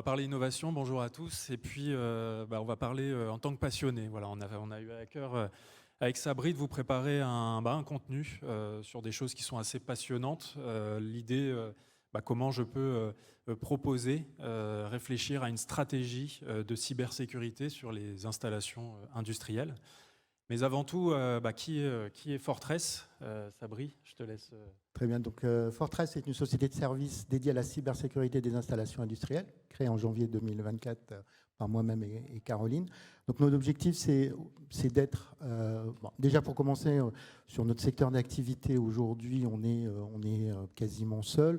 va parler innovation, bonjour à tous, et puis on va parler en tant que passionné. Voilà, on a eu à cœur, avec Sabri, de vous préparer un contenu sur des choses qui sont assez passionnantes. L'idée, comment je peux proposer, réfléchir à une stratégie de cybersécurité sur les installations industrielles. Mais avant tout, qui est Fortress? Sabri, je te laisse. Très bien. Donc, Fortress est une société de services dédiée à la cybersécurité des installations industrielles, créée en janvier 2024 par moi-même et Caroline. Donc, notre objectif, c'est d'être, déjà pour commencer, sur notre secteur d'activité, aujourd'hui, on est quasiment seul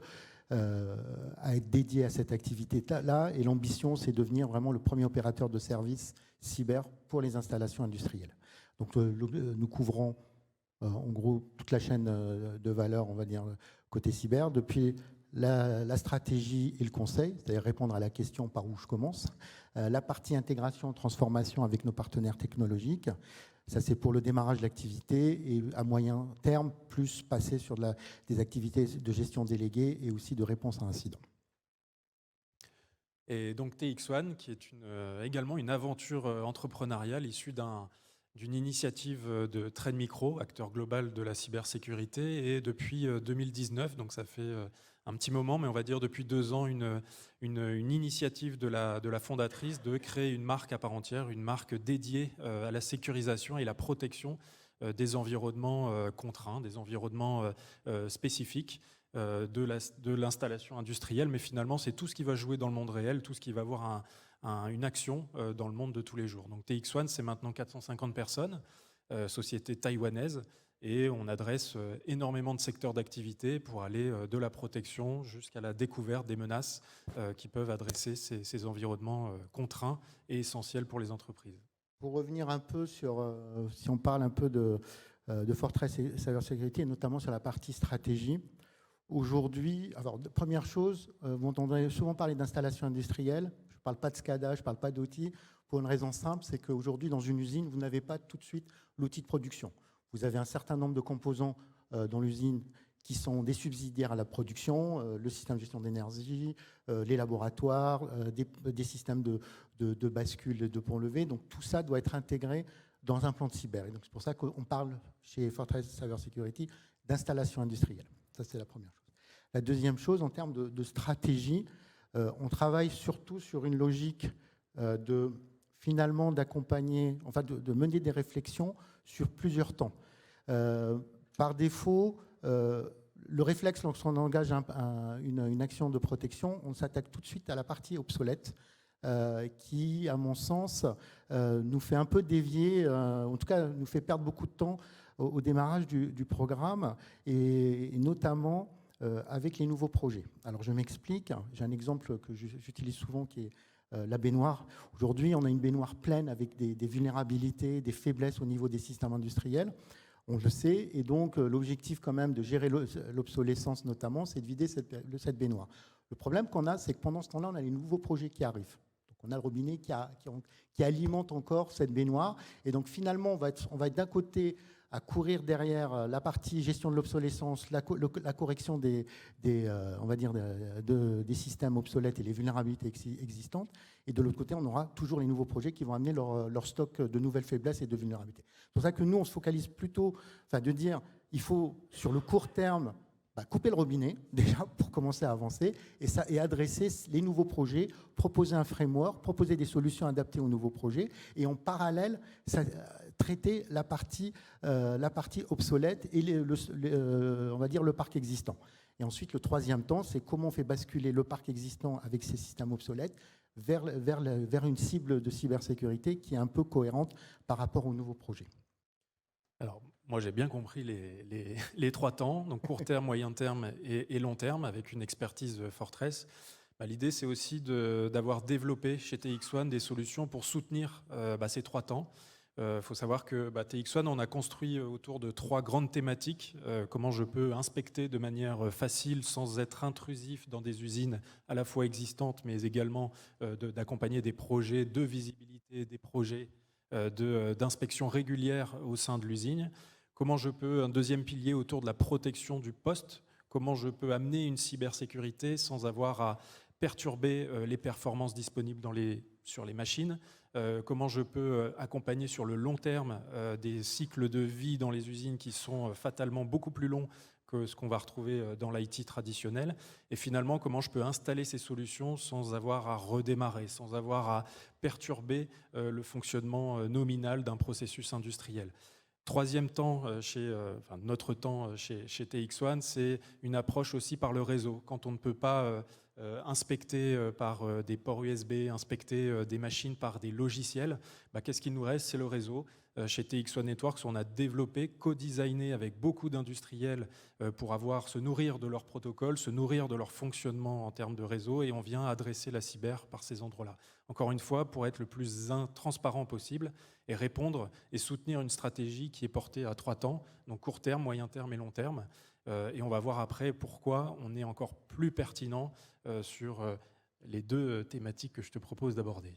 à être dédié à cette activité-là. Et l'ambition, c'est de devenir vraiment le premier opérateur de services cyber pour les installations industrielles. Donc, nous couvrons en gros toute la chaîne de valeur, on va dire, côté cyber, depuis la stratégie et le conseil, c'est-à-dire répondre à la question par où je commence, la partie intégration, transformation avec nos partenaires technologiques, ça c'est pour le démarrage de l'activité, et à moyen terme, plus passer sur des activités de gestion déléguée et aussi de réponse à incidents. Et donc TX1, qui est également une aventure entrepreneuriale issue d'une initiative de Trend Micro, acteur global de la cybersécurité, et depuis 2019, donc ça fait un petit moment, mais on va dire depuis 2 ans, une initiative de la fondatrice de créer une marque à part entière, une marque dédiée à la sécurisation et la protection des environnements contraints, des environnements spécifiques de l'installation industrielle, mais finalement c'est tout ce qui va jouer dans le monde réel, tout ce qui va avoir une action dans le monde de tous les jours. Donc TX1, c'est maintenant 450 personnes, société taïwanaise, et on adresse énormément de secteurs d'activité pour aller de la protection jusqu'à la découverte des menaces qui peuvent adresser ces environnements contraints et essentiels pour les entreprises. Pour revenir un peu sur, si on parle un peu de Fortress et cybersécurité, et notamment sur la partie stratégie, aujourd'hui, alors première chose, vous entendrez souvent parler d'installation industrielle. Je ne parle pas de SCADA, je ne parle pas d'outils, pour une raison simple, c'est qu'aujourd'hui, dans une usine, vous n'avez pas tout de suite l'outil de production. Vous avez un certain nombre de composants dans l'usine qui sont des subsidiaires à la production, le système de gestion d'énergie, les laboratoires, des systèmes de bascule, de pont-levé. Donc tout ça doit être intégré dans un plan de cyber. Et donc c'est pour ça qu'on parle chez Fortress Cybersecurity d'installation industrielle. Ça, c'est la première chose. La deuxième chose, en termes de stratégie, on travaille surtout sur une logique finalement d'accompagner, enfin de mener des réflexions sur plusieurs temps. Par défaut, le réflexe, lorsqu'on engage une action de protection, on s'attaque tout de suite à la partie obsolète, qui, à mon sens, nous fait un peu dévier, en tout cas nous fait perdre beaucoup de temps au démarrage du programme, et notamment avec les nouveaux projets. Alors je m'explique, j'ai un exemple que j'utilise souvent qui est la baignoire. Aujourd'hui, on a une baignoire pleine avec des vulnérabilités, des faiblesses au niveau des systèmes industriels. On le sait, et donc l'objectif quand même de gérer l'obsolescence notamment, c'est de vider cette baignoire. Le problème qu'on a, c'est que pendant ce temps-là, on a les nouveaux projets qui arrivent. Donc on a le robinet qui alimente encore cette baignoire. Et donc finalement, on va être d'un côté à courir derrière la partie gestion de l'obsolescence, la correction des systèmes obsolètes et les vulnérabilités existantes. Et de l'autre côté, on aura toujours les nouveaux projets qui vont amener leur stock de nouvelles faiblesses et de vulnérabilités. C'est pour ça que nous, on se focalise plutôt, de dire, il faut sur le court terme couper le robinet déjà pour commencer à avancer et adresser les nouveaux projets, proposer un framework, proposer des solutions adaptées aux nouveaux projets, et en parallèle traiter la partie obsolète et on va dire le parc existant. Et ensuite, le troisième temps, c'est comment on fait basculer le parc existant avec ces systèmes obsolètes vers une cible de cybersécurité qui est un peu cohérente par rapport aux nouveaux projets. Alors, moi, j'ai bien compris les 3 temps, donc court terme, moyen terme et long terme, avec une expertise Fortress. L'idée, c'est aussi d'avoir développé chez TX1 des solutions pour soutenir ces 3 temps. Faut savoir que TX1, on a construit autour de 3 grandes thématiques. Comment je peux inspecter de manière facile, sans être intrusif dans des usines à la fois existantes, mais également d'accompagner des projets de visibilité, des projets d'inspection régulière au sein de l'usine. Comment je peux, un deuxième pilier autour de la protection du poste, comment je peux amener une cybersécurité sans avoir à perturber les performances disponibles sur les machines, comment je peux accompagner sur le long terme des cycles de vie dans les usines qui sont fatalement beaucoup plus longs que ce qu'on va retrouver dans l'IT traditionnel, et finalement comment je peux installer ces solutions sans avoir à redémarrer, sans avoir à perturber le fonctionnement nominal d'un processus industriel. Troisième temps, notre temps chez TX1, c'est une approche aussi par le réseau. Quand on ne peut pas inspecter par des ports USB, inspecter des machines par des logiciels, qu'est-ce qu'il nous reste? C'est le réseau. Chez TX1 Networks, on a développé, co-designé avec beaucoup d'industriels pour se nourrir de leurs protocoles, se nourrir de leur fonctionnement en termes de réseau, et on vient adresser la cyber par ces endroits-là. Encore une fois, pour être le plus transparent possible et répondre et soutenir une stratégie qui est portée à 3 temps, donc court terme, moyen terme et long terme. Et on va voir après pourquoi on est encore plus pertinent sur les 2 thématiques que je te propose d'aborder.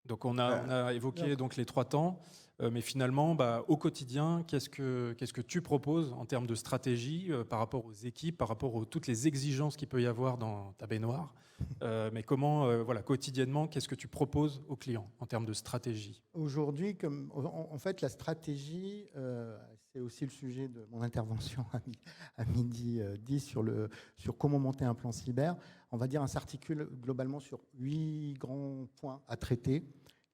Donc on a évoqué donc les 3 temps, mais finalement, au quotidien, qu'est-ce que tu proposes en termes de stratégie par rapport aux équipes, par rapport à toutes les exigences qu'il peut y avoir dans ta baignoire, mais comment, quotidiennement, qu'est-ce que tu proposes aux clients en termes de stratégie? Aujourd'hui, en fait, la stratégie, c'est aussi le sujet de mon intervention à midi 10 sur comment monter un plan cyber. On va dire, ça s'articule globalement sur 8 grands points à traiter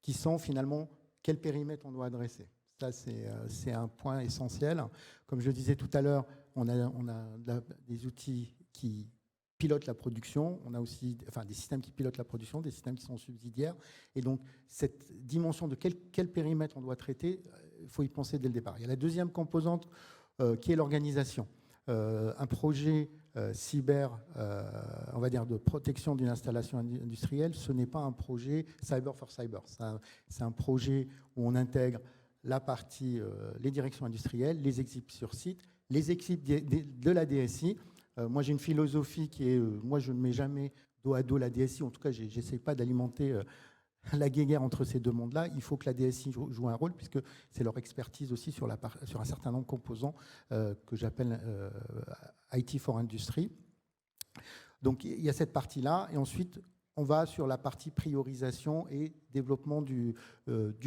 qui sont finalement quel périmètre on doit adresser. Ça, c'est un point essentiel. Comme je le disais tout à l'heure, on a des outils qui pilotent la production. On a aussi des systèmes qui pilotent la production, des systèmes qui sont subsidiaires. Et donc, cette dimension de quel périmètre on doit traiter, il faut y penser dès le départ. Il y a la deuxième composante qui est l'organisation. Un projet cyber, on va dire, de protection d'une installation industrielle, ce n'est pas un projet cyber for cyber. C'est un projet où on intègre la partie, les directions industrielles, les équipes sur site, les équipes de la DSI. Moi, j'ai une philosophie qui est, moi, je ne mets jamais dos à dos la DSI. En tout cas, je n'essaie pas d'alimenter la guéguerre entre ces 2 mondes-là. Il faut que la DSI joue un rôle, puisque c'est leur expertise aussi sur un certain nombre de composants que j'appelle IT for Industry. Donc, il y a cette partie-là. Et ensuite, on va sur la partie priorisation et développement du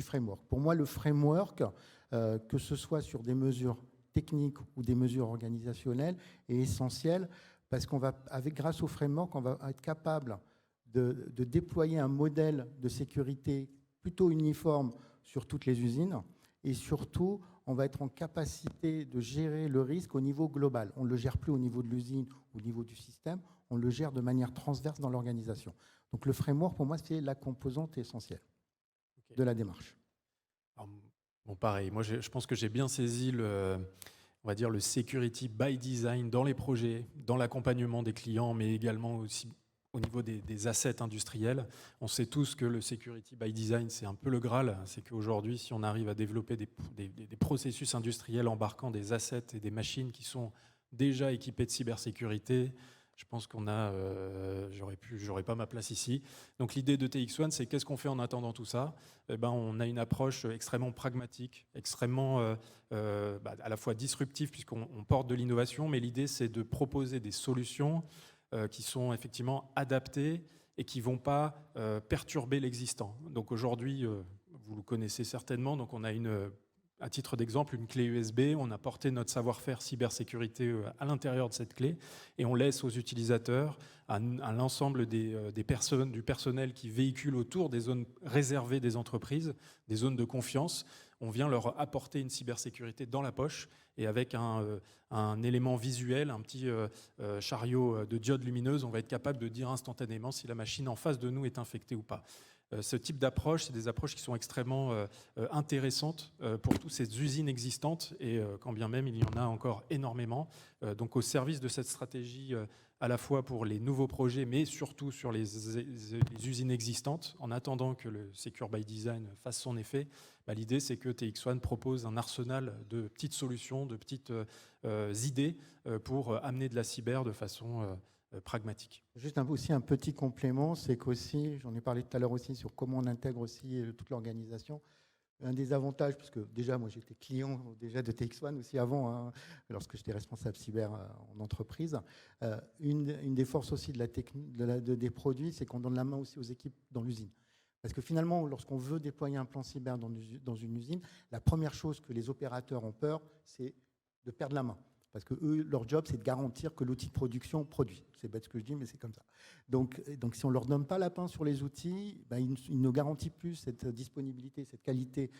framework. Pour moi, le framework, que ce soit sur des mesures techniques ou des mesures organisationnelles, est essentiel parce grâce au framework, on va être capable de déployer un modèle de sécurité plutôt uniforme sur toutes les usines, et surtout, on va être en capacité de gérer le risque au niveau global. On ne le gère plus au niveau de l'usine ou au niveau du système, on le gère de manière transverse dans l'organisation. Donc le framework, pour moi, c'est la composante essentielle de la démarche. Alors, bon, pareil, moi je pense que j'ai bien saisi on va dire le security by design dans les projets, dans l'accompagnement des clients, mais également aussi au niveau des assets industriels. On sait tous que le security by design, c'est un peu le Graal. C'est qu'aujourd'hui, si on arrive à développer des processus industriels embarquant des assets et des machines qui sont déjà équipés de cybersécurité, je pense qu'on a, j'aurais pas ma place ici. Donc l'idée de TX1, c'est qu'est-ce qu'on fait en attendant tout ça? On a une approche extrêmement pragmatique, extrêmement à la fois disruptive puisqu'on porte de l'innovation, mais l'idée c'est de proposer des solutions qui sont effectivement adaptées et qui ne vont pas perturber l'existant. Donc aujourd'hui, vous le connaissez certainement, donc on a à titre d'exemple, une clé USB, on a porté notre savoir-faire cybersécurité à l'intérieur de cette clé et on laisse aux utilisateurs, à l'ensemble du personnel qui véhicule autour des zones réservées des entreprises, des zones de confiance, on vient leur apporter une cybersécurité dans la poche et avec un élément visuel, un petit chariot de diodes lumineuses, on va être capable de dire instantanément si la machine en face de nous est infectée ou pas. Ce type d'approche, c'est des approches qui sont extrêmement intéressantes pour toutes ces usines existantes et quand bien même il y en a encore énormément. Donc au service de cette stratégie à la fois pour les nouveaux projets mais surtout sur les usines existantes en attendant que le Secure by Design fasse son effet, l'idée c'est que TX1 propose un arsenal de petites solutions, de petites idées pour amener de la cyber de façon pragmatique. Juste aussi un petit complément, c'est qu'aussi, j'en ai parlé tout à l'heure aussi sur comment on intègre aussi toute l'organisation. un des avantages, parce que déjà, moi, j'étais client déjà de TX1 aussi avant, hein, lorsque j'étais responsable cyber en entreprise. Une des forces aussi de des produits, c'est qu'on donne la main aussi aux équipes dans l'usine. Parce que finalement, lorsqu'on veut déployer un plan cyber dans une usine, la première chose que les opérateurs ont peur, c'est de perdre la main. Parce que eux, leur job, c'est de garantir que l'outil de production produit. C'est bête ce que je dis, mais c'est comme ça. Donc si on ne leur donne pas la main sur les outils, ben, ils ne garantissent plus cette disponibilité, cette qualité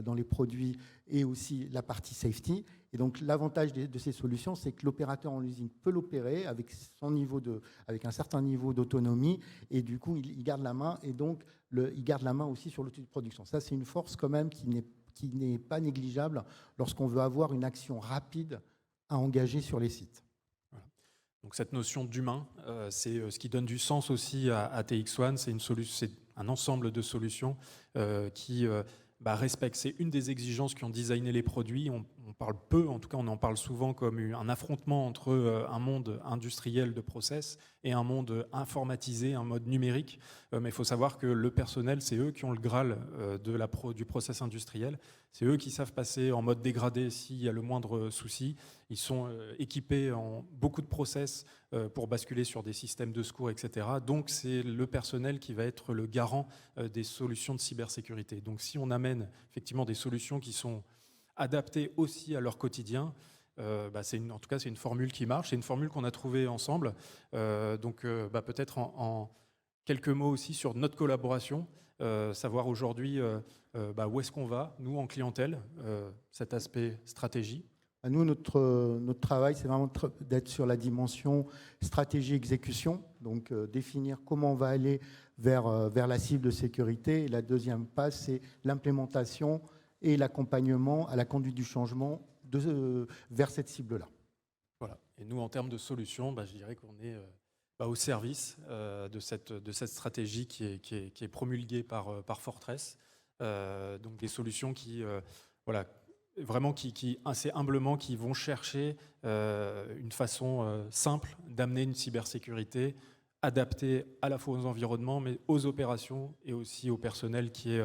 dans les produits et aussi la partie safety. Et donc l'avantage de ces solutions, c'est que l'opérateur en usine peut l'opérer avec un certain niveau d'autonomie et du coup, il garde la main et donc il garde la main aussi sur l'outil de production. Ça, c'est une force quand même qui n'est pas négligeable lorsqu'on veut avoir une action rapide à engager sur les sites. Voilà. Donc cette notion d'humain, c'est ce qui donne du sens aussi à TX1. C'est un ensemble de solutions qui respectent. C'est une des exigences qui ont designé les produits. On parle peu, en tout cas on en parle souvent comme un affrontement entre un monde industriel de process et un monde informatisé, un mode numérique. Mais il faut savoir que le personnel, c'est eux qui ont le Graal du process industriel. C'est eux qui savent passer en mode dégradé s'il y a le moindre souci. Ils sont équipés en beaucoup de process pour basculer sur des systèmes de secours, etc. Donc c'est le personnel qui va être le garant des solutions de cybersécurité. Donc si on amène effectivement des solutions qui sont adaptées aussi à leur quotidien, en tout cas c'est une formule qui marche. C'est une formule qu'on a trouvée ensemble. Peut-être en quelques mots aussi sur notre collaboration, savoir aujourd'hui où est-ce qu'on va, nous en clientèle, cet aspect stratégie. Nous, notre travail, c'est vraiment d'être sur la dimension stratégie-exécution, donc définir comment on va aller vers la cible de sécurité. Et la deuxième phase, c'est l'implémentation et l'accompagnement à la conduite du changement vers cette cible-là. Voilà. Et nous, en termes de solutions, je dirais qu'on est au service de cette stratégie qui est promulguée par Fortress. Donc des solutions qui vraiment qui assez humblement qui vont chercher une façon simple d'amener une cybersécurité adaptée à la fois aux environnements mais aux opérations et aussi au personnel qui est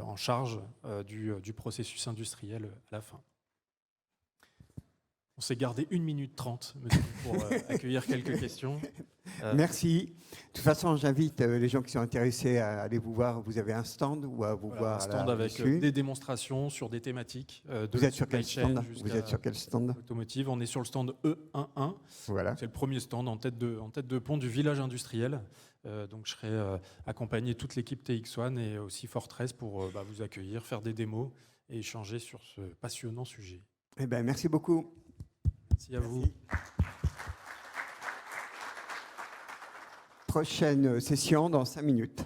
en charge du processus industriel à la fin. On s'est gardé 1 minute 30 pour accueillir quelques questions. Merci. De toute façon, j'invite les gens qui sont intéressés à aller vous voir. Vous avez un stand ou à vous voir un stand avec des démonstrations sur des thématiques de vous êtes sur quel stand? Vous êtes sur quel stand? Automotive. On est sur le stand E11. Voilà. C'est le premier stand en tête de pont du village industriel. Donc je serai accompagné de toute l'équipe TX1 et aussi Fortress pour vous accueillir, faire des démos et échanger sur ce passionnant sujet. Eh ben, merci beaucoup. Merci à vous. Prochaine session dans 5 minutes.